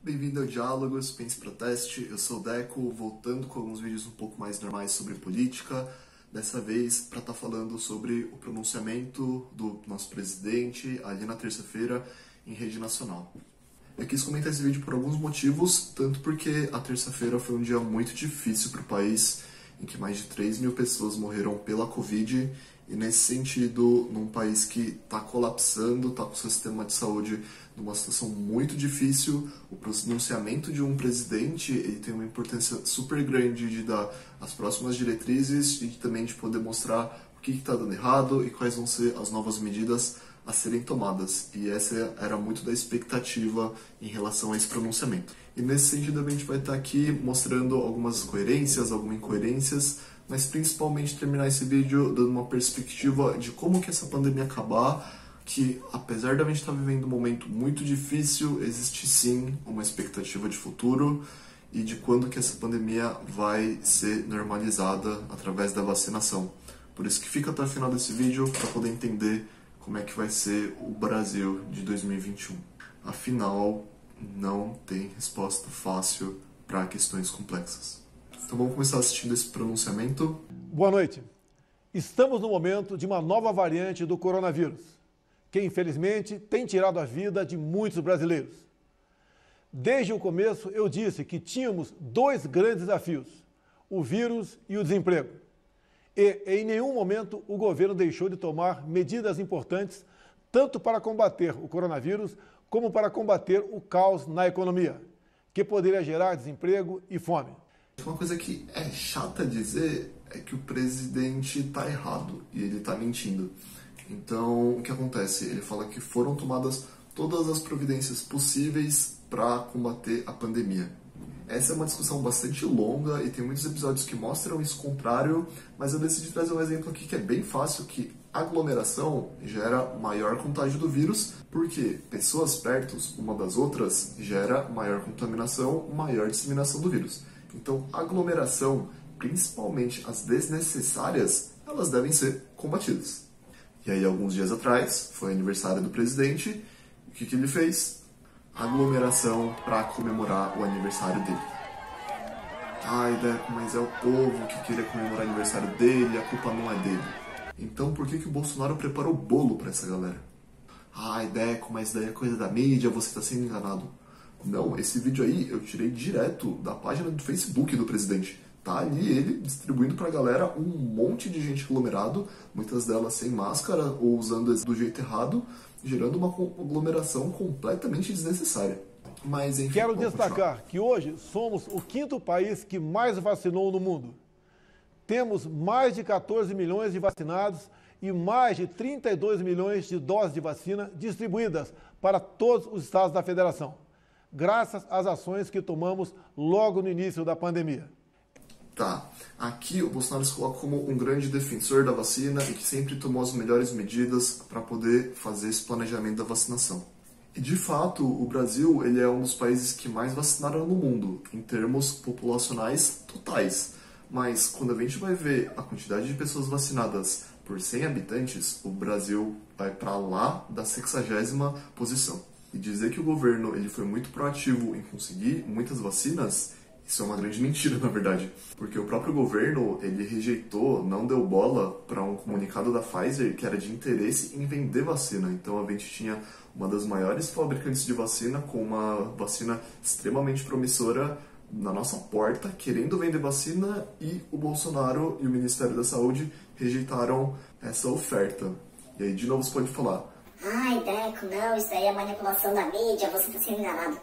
Bem-vindo ao Diálogos, Pense Proteste, eu sou o Deco, voltando com alguns vídeos um pouco mais normais sobre política, dessa vez para estar falando sobre o pronunciamento do nosso presidente ali na terça-feira em rede nacional. Eu quis comentar esse vídeo por alguns motivos, tanto porque a terça-feira foi um dia muito difícil para o país, em que mais de 3 mil pessoas morreram pela Covid, e nesse sentido, num país que está colapsando, está com o seu sistema de saúde numa situação muito difícil, o pronunciamento de um presidente ele tem uma importância super grande de dar as próximas diretrizes e também de poder mostrar o que está dando errado e quais vão ser as novas medidas a serem tomadas. E essa era muito da expectativa em relação a esse pronunciamento. E nesse sentido a gente vai estar aqui mostrando algumas coerências, algumas incoerências, mas principalmente terminar esse vídeo dando uma perspectiva de como que essa pandemia acabar, que apesar de a gente estar vivendo um momento muito difícil, existe sim uma expectativa de futuro e de quando que essa pandemia vai ser normalizada através da vacinação. Por isso que fica até o final desse vídeo para poder entender como é que vai ser o Brasil de 2021. Afinal, não tem resposta fácil para questões complexas. Então vamos começar assistindo esse pronunciamento. Boa noite. Estamos no momento de uma nova variante do coronavírus, que infelizmente tem tirado a vida de muitos brasileiros. Desde o começo eu disse que tínhamos dois grandes desafios, o vírus e o desemprego. E em nenhum momento o governo deixou de tomar medidas importantes, tanto para combater o coronavírus, como para combater o caos na economia, que poderia gerar desemprego e fome. Uma coisa que é chata dizer é que o presidente está errado e ele está mentindo. Então, o que acontece? Ele fala que foram tomadas todas as providências possíveis para combater a pandemia. Essa é uma discussão bastante longa e tem muitos episódios que mostram isso contrário, mas eu decidi trazer um exemplo aqui que é bem fácil, que aglomeração gera maior contágio do vírus, porque pessoas perto uma das outras gera maior contaminação, maior disseminação do vírus. Então, aglomeração, principalmente as desnecessárias, elas devem ser combatidas. E aí, alguns dias atrás, foi aniversário do presidente, o que ele fez? Aglomeração para comemorar o aniversário dele. Ai, Deco, mas é o povo que queria comemorar o aniversário dele, a culpa não é dele. Então, por que o Bolsonaro preparou bolo para essa galera? Ai, Deco, mas daí é coisa da mídia, você está sendo enganado. Não, esse vídeo aí eu tirei direto da página do Facebook do presidente. Tá ali ele distribuindo pra galera um monte de gente aglomerado, muitas delas sem máscara ou usando do jeito errado, gerando uma aglomeração completamente desnecessária. Mas enfim, quero destacar que hoje somos o 5º país que mais vacinou no mundo. Temos mais de 14 milhões de vacinados e mais de 32 milhões de doses de vacina distribuídas para todos os estados da federação, graças às ações que tomamos logo no início da pandemia. Tá, aqui o Bolsonaro se coloca como um grande defensor da vacina e que sempre tomou as melhores medidas para poder fazer esse planejamento da vacinação. E de fato, o Brasil ele é um dos países que mais vacinaram no mundo, em termos populacionais totais. Mas quando a gente vai ver a quantidade de pessoas vacinadas por 100 habitantes, o Brasil vai para lá da 60ª posição. E dizer que o governo ele foi muito proativo em conseguir muitas vacinas, isso é uma grande mentira, na verdade. Porque o próprio governo, ele rejeitou, não deu bola para um comunicado da Pfizer que era de interesse em vender vacina. Então a gente tinha uma das maiores fabricantes de vacina com uma vacina extremamente promissora na nossa porta, querendo vender vacina, e o Bolsonaro e o Ministério da Saúde rejeitaram essa oferta. E aí, de novo, você pode falar: ai, Deco, não, isso aí é manipulação da mídia, você está sendo enganado.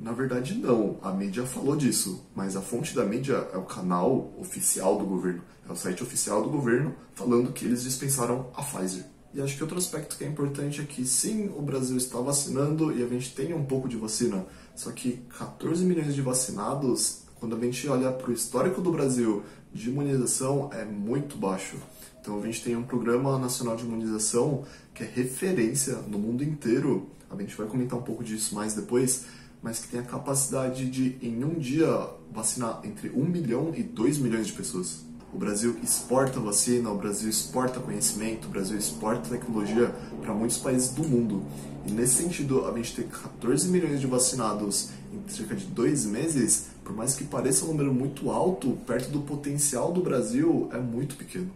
Na verdade, não. A mídia falou disso, mas a fonte da mídia é o canal oficial do governo. É o site oficial do governo falando que eles dispensaram a Pfizer. E acho que outro aspecto que é importante é que, sim, o Brasil está vacinando e a gente tem um pouco de vacina, só que 14 milhões de vacinados, quando a gente olha para o histórico do Brasil de imunização, é muito baixo. Então a gente tem um Programa Nacional de Imunização que é referência no mundo inteiro, a gente vai comentar um pouco disso mais depois, mas que tem a capacidade de, em um dia, vacinar entre 1 milhão e 2 milhões de pessoas. O Brasil exporta vacina, o Brasil exporta conhecimento, o Brasil exporta tecnologia para muitos países do mundo. E nesse sentido, a gente ter 14 milhões de vacinados em cerca de 2 meses, por mais que pareça um número muito alto, perto do potencial do Brasil, é muito pequeno.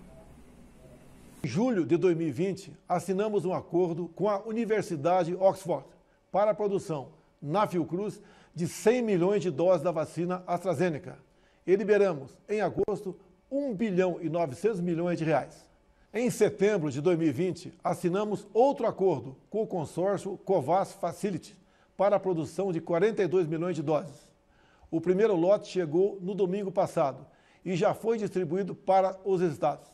Em julho de 2020, assinamos um acordo com a Universidade Oxford para a produção, na Fiocruz, de 100 milhões de doses da vacina AstraZeneca. E liberamos, em agosto, 1 bilhão e 900 milhões de reais. Em setembro de 2020, assinamos outro acordo com o consórcio COVAX Facility para a produção de 42 milhões de doses. O primeiro lote chegou no domingo passado e já foi distribuído para os estados.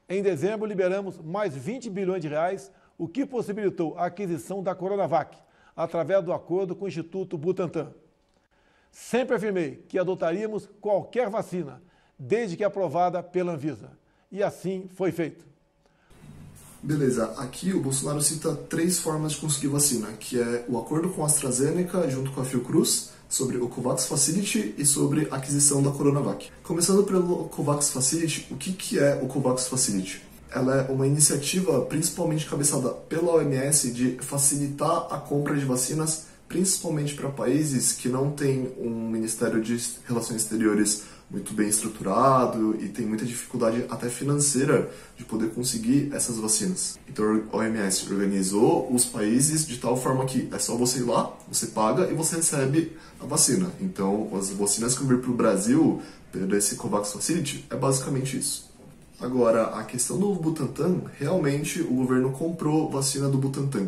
Em dezembro, liberamos mais 20 bilhões de reais, o que possibilitou a aquisição da Coronavac, através do acordo com o Instituto Butantan. Sempre afirmei que adotaríamos qualquer vacina, desde que aprovada pela Anvisa. E assim foi feito. Beleza, aqui o Bolsonaro cita 3 formas de conseguir vacina, que é o acordo com a AstraZeneca junto com a Fiocruz, sobre o COVAX Facility e sobre a aquisição da Coronavac. Começando pelo COVAX Facility, o que é o COVAX Facility? Ela é uma iniciativa principalmente cabeçada pela OMS de facilitar a compra de vacinas, principalmente para países que não têm um Ministério de Relações Exteriores muito bem estruturado e tem muita dificuldade até financeira de poder conseguir essas vacinas. Então a OMS organizou os países de tal forma que é só você ir lá, você paga e você recebe a vacina. Então as vacinas que vão vir para o Brasil, desse COVAX Facility, é basicamente isso. Agora, a questão do Butantan, realmente o governo comprou vacina do Butantan.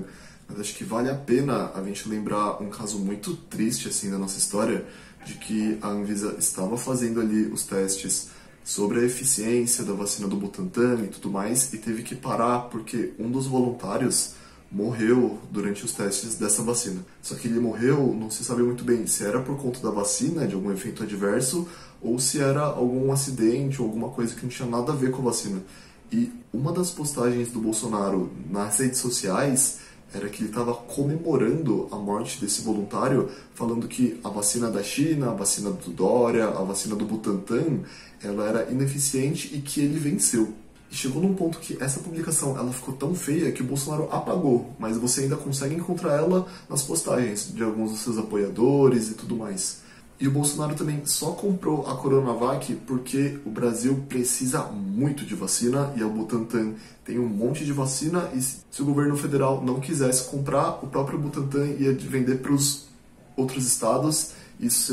Mas acho que vale a pena a gente lembrar um caso muito triste assim da nossa história, de que a Anvisa estava fazendo ali os testes sobre a eficiência da vacina do Butantan e tudo mais, e teve que parar porque um dos voluntários morreu durante os testes dessa vacina. Só que ele morreu, não se sabe muito bem se era por conta da vacina, de algum efeito adverso, ou se era algum acidente ou alguma coisa que não tinha nada a ver com a vacina. E uma das postagens do Bolsonaro nas redes sociais era que ele estava comemorando a morte desse voluntário, falando que a vacina da China, a vacina do Dória, a vacina do Butantan, ela era ineficiente e que ele venceu. E chegou num ponto que essa publicação ela ficou tão feia que o Bolsonaro apagou, mas você ainda consegue encontrar ela nas postagens de alguns dos seus apoiadores e tudo mais. E o Bolsonaro também só comprou a Coronavac porque o Brasil precisa muito de vacina e a Butantan tem um monte de vacina e se o governo federal não quisesse comprar, o próprio Butantan ia vender para os outros estados. Isso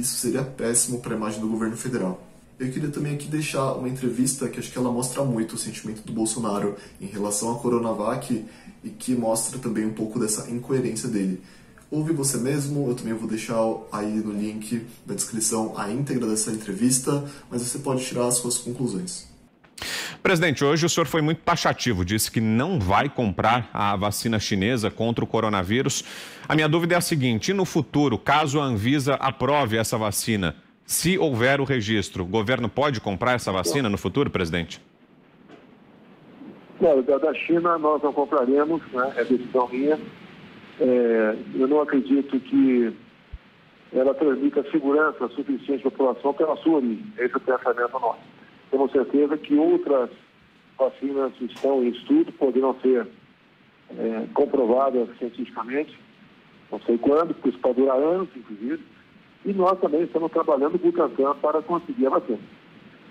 seria péssimo para a imagem do governo federal. Eu queria também aqui deixar uma entrevista que acho que ela mostra muito o sentimento do Bolsonaro em relação à Coronavac e que mostra também um pouco dessa incoerência dele. Ouve você mesmo, eu também vou deixar aí no link da descrição a íntegra dessa entrevista, mas você pode tirar as suas conclusões. Presidente, hoje o senhor foi muito taxativo, disse que não vai comprar a vacina chinesa contra o coronavírus. A minha dúvida é a seguinte, e no futuro, caso a Anvisa aprove essa vacina, se houver o registro, o governo pode comprar essa vacina no futuro, presidente? Não, da China nós não compraremos, né? É decisão minha. Eu não acredito que ela transmita segurança suficiente à população pela sua origem. Esse é o pensamento nosso. Temos certeza que outras vacinas estão em estudo, poderão ser comprovadas cientificamente, não sei quando, porque isso pode durar anos, inclusive, e nós também estamos trabalhando no Butantan para conseguir a vacina.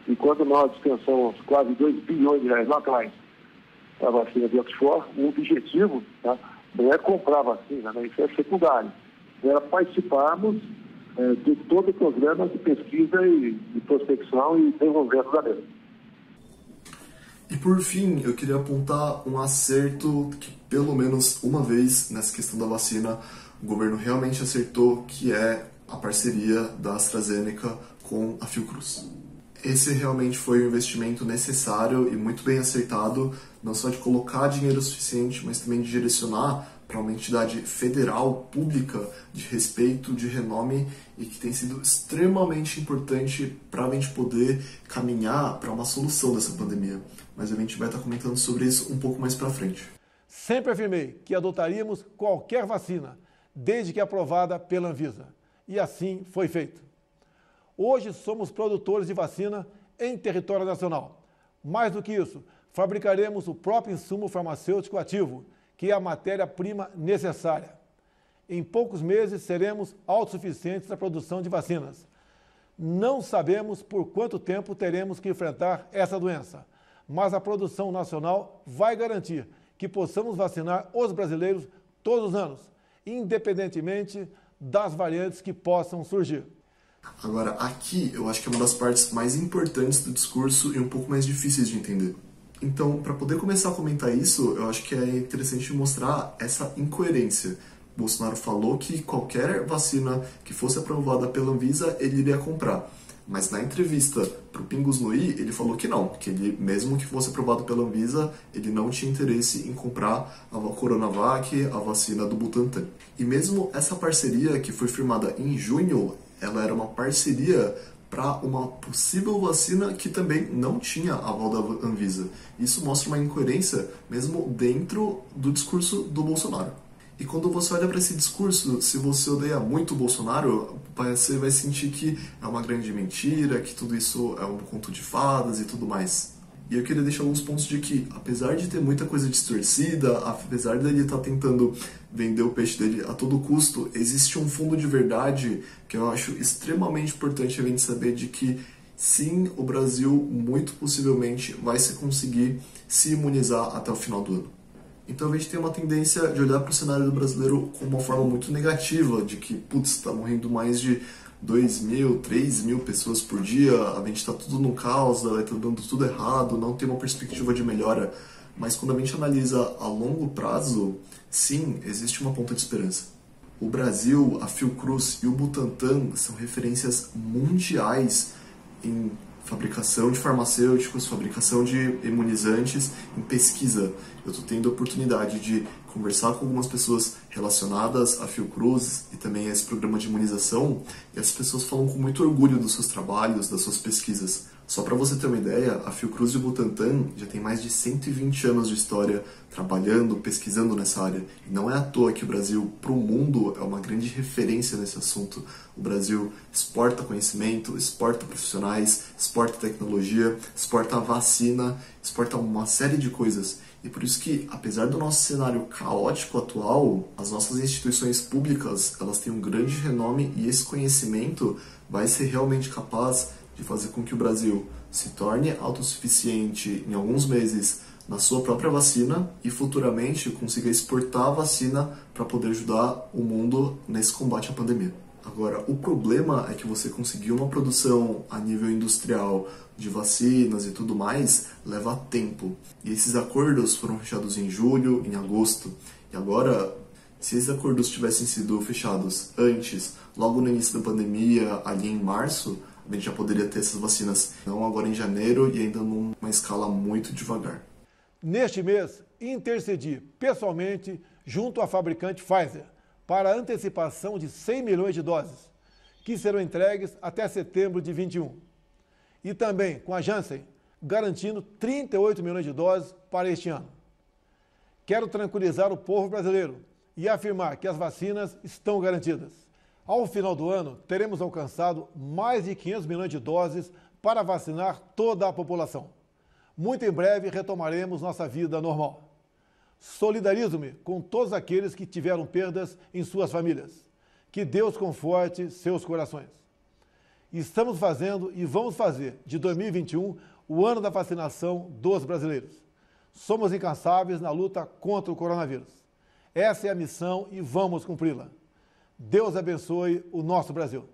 E quando nós dispensamos quase 2 bilhões de reais lá atrás a vacina de Oxford, o objetivo, tá, não é comprar a vacina, né? Isso é secundário. Era participarmos de todo o programa de pesquisa e de prospecção e desenvolvimento da mesma. E por fim, eu queria apontar um acerto que pelo menos uma vez nessa questão da vacina o governo realmente acertou, que é a parceria da AstraZeneca com a Fiocruz. Esse realmente foi um investimento necessário e muito bem acertado, não só de colocar dinheiro suficiente, mas também de direcionar para uma entidade federal, pública, de respeito, de renome e que tem sido extremamente importante para a gente poder caminhar para uma solução dessa pandemia. Mas a gente vai estar comentando sobre isso um pouco mais para frente. Sempre afirmei que adotaríamos qualquer vacina, desde que aprovada pela Anvisa. E assim foi feito. Hoje somos produtores de vacina em território nacional. Mais do que isso, fabricaremos o próprio insumo farmacêutico ativo, que é a matéria-prima necessária. Em poucos meses seremos autossuficientes na produção de vacinas. Não sabemos por quanto tempo teremos que enfrentar essa doença, mas a produção nacional vai garantir que possamos vacinar os brasileiros todos os anos, independentemente das variantes que possam surgir. Agora, aqui eu acho que é uma das partes mais importantes do discurso e um pouco mais difíceis de entender. Então, para poder começar a comentar isso, eu acho que é interessante mostrar essa incoerência. Bolsonaro falou que qualquer vacina que fosse aprovada pela Anvisa, ele iria comprar. Mas na entrevista para o Pingos no i, ele falou que não, que ele, mesmo que fosse aprovado pela Anvisa, ele não tinha interesse em comprar a Coronavac, a vacina do Butantan. E mesmo essa parceria que foi firmada em junho, ela era uma parceria para uma possível vacina que também não tinha aval da Anvisa. Isso mostra uma incoerência mesmo dentro do discurso do Bolsonaro. E quando você olha para esse discurso, se você odeia muito o Bolsonaro, você vai sentir que é uma grande mentira, que tudo isso é um conto de fadas e tudo mais. E eu queria deixar alguns pontos de que, apesar de ter muita coisa distorcida, apesar dele estar tentando vender o peixe dele a todo custo, existe um fundo de verdade que eu acho extremamente importante a gente saber de que, sim, o Brasil muito possivelmente vai se conseguir se imunizar até o final do ano. Então a gente tem uma tendência de olhar para o cenário do brasileiro com uma forma muito negativa, de que, putz, está morrendo mais de 2.000, 3.000 pessoas por dia, a gente está tudo no caos, está dando tudo errado, não tem uma perspectiva de melhora. Mas quando a gente analisa a longo prazo, sim, existe uma ponta de esperança. O Brasil, a Fiocruz e o Butantan são referências mundiais em fabricação de farmacêuticos, fabricação de imunizantes, em pesquisa. Eu estou tendo a oportunidade de conversar com algumas pessoas relacionadas à Fiocruz e também a esse programa de imunização, e as pessoas falam com muito orgulho dos seus trabalhos, das suas pesquisas. Só para você ter uma ideia, a Fiocruz e o Butantan já tem mais de 120 anos de história trabalhando, pesquisando nessa área. E não é à toa que o Brasil, para o mundo, é uma grande referência nesse assunto. O Brasil exporta conhecimento, exporta profissionais, exporta tecnologia, exporta vacina, exporta uma série de coisas. E por isso que, apesar do nosso cenário caótico atual, as nossas instituições públicas, elas têm um grande renome e esse conhecimento vai ser realmente capaz de fazer com que o Brasil se torne autossuficiente em alguns meses na sua própria vacina e futuramente consiga exportar a vacina para poder ajudar o mundo nesse combate à pandemia. Agora, o problema é que você conseguir uma produção a nível industrial de vacinas e tudo mais leva tempo. E esses acordos foram fechados em julho, em agosto. E agora, se esses acordos tivessem sido fechados antes, logo no início da pandemia, ali em março, a gente já poderia ter essas vacinas, não agora em janeiro e ainda numa escala muito devagar. Neste mês, intercedi pessoalmente junto à fabricante Pfizer para a antecipação de 100 milhões de doses, que serão entregues até setembro de 21. E também com a Janssen, garantindo 38 milhões de doses para este ano. Quero tranquilizar o povo brasileiro e afirmar que as vacinas estão garantidas. Ao final do ano, teremos alcançado mais de 500 milhões de doses para vacinar toda a população. Muito em breve retomaremos nossa vida normal. Solidarizo-me com todos aqueles que tiveram perdas em suas famílias. Que Deus conforte seus corações. Estamos fazendo e vamos fazer de 2021 o ano da vacinação dos brasileiros. Somos incansáveis na luta contra o coronavírus. Essa é a missão e vamos cumpri-la. Deus abençoe o nosso Brasil.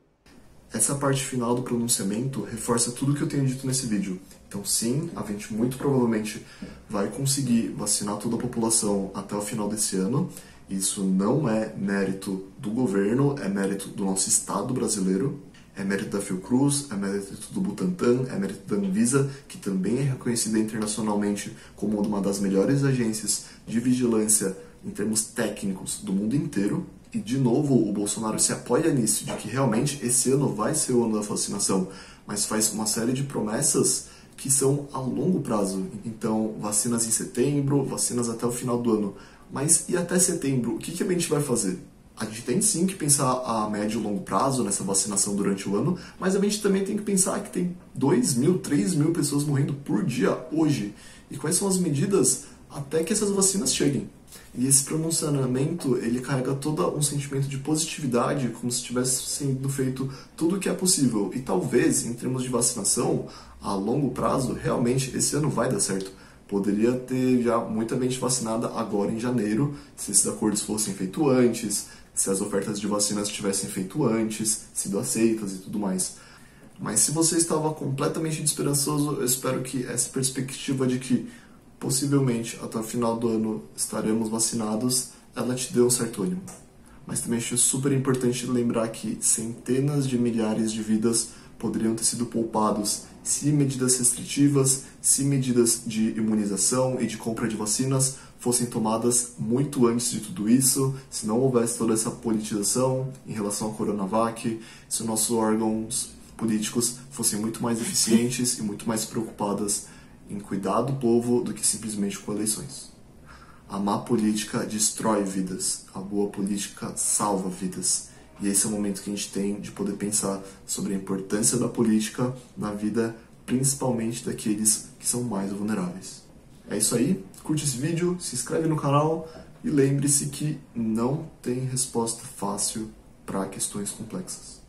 Essa parte final do pronunciamento reforça tudo que eu tenho dito nesse vídeo. Então sim, a gente muito provavelmente vai conseguir vacinar toda a população até o final desse ano. Isso não é mérito do governo, é mérito do nosso Estado brasileiro. É mérito da Fiocruz, é mérito do Butantan, é mérito da Anvisa, que também é reconhecida internacionalmente como uma das melhores agências de vigilância em termos técnicos do mundo inteiro. E, de novo, o Bolsonaro se apoia nisso, de que realmente esse ano vai ser o ano da vacinação, mas faz uma série de promessas que são a longo prazo. Então, vacinas em setembro, vacinas até o final do ano. Mas e até setembro, o que a gente vai fazer? A gente tem sim que pensar a médio e longo prazo nessa vacinação durante o ano, mas a gente também tem que pensar que tem 2.000, 3.000 pessoas morrendo por dia hoje. E quais são as medidas até que essas vacinas cheguem? E esse pronunciamento, ele carrega todo um sentimento de positividade, como se tivesse sendo feito tudo o que é possível. E talvez, em termos de vacinação, a longo prazo, realmente esse ano vai dar certo. Poderia ter já muita gente vacinada agora em janeiro, se esses acordos fossem feitos antes, se as ofertas de vacinas tivessem feito antes, sido aceitas e tudo mais. Mas se você estava completamente desesperançoso, eu espero que essa perspectiva de que possivelmente até o final do ano estaremos vacinados, ela te dê um certo ânimo. Mas também acho super importante lembrar que centenas de milhares de vidas poderiam ter sido poupados se medidas restritivas, se medidas de imunização e de compra de vacinas fossem tomadas muito antes de tudo isso, se não houvesse toda essa politização em relação ao Coronavac, se os nossos órgãos políticos fossem muito mais eficientes e muito mais preocupados em cuidar do povo do que simplesmente com eleições. A má política destrói vidas, a boa política salva vidas. E esse é o momento que a gente tem de poder pensar sobre a importância da política na vida, principalmente daqueles que são mais vulneráveis. É isso aí, curte esse vídeo, se inscreve no canal e lembre-se que não tem resposta fácil para questões complexas.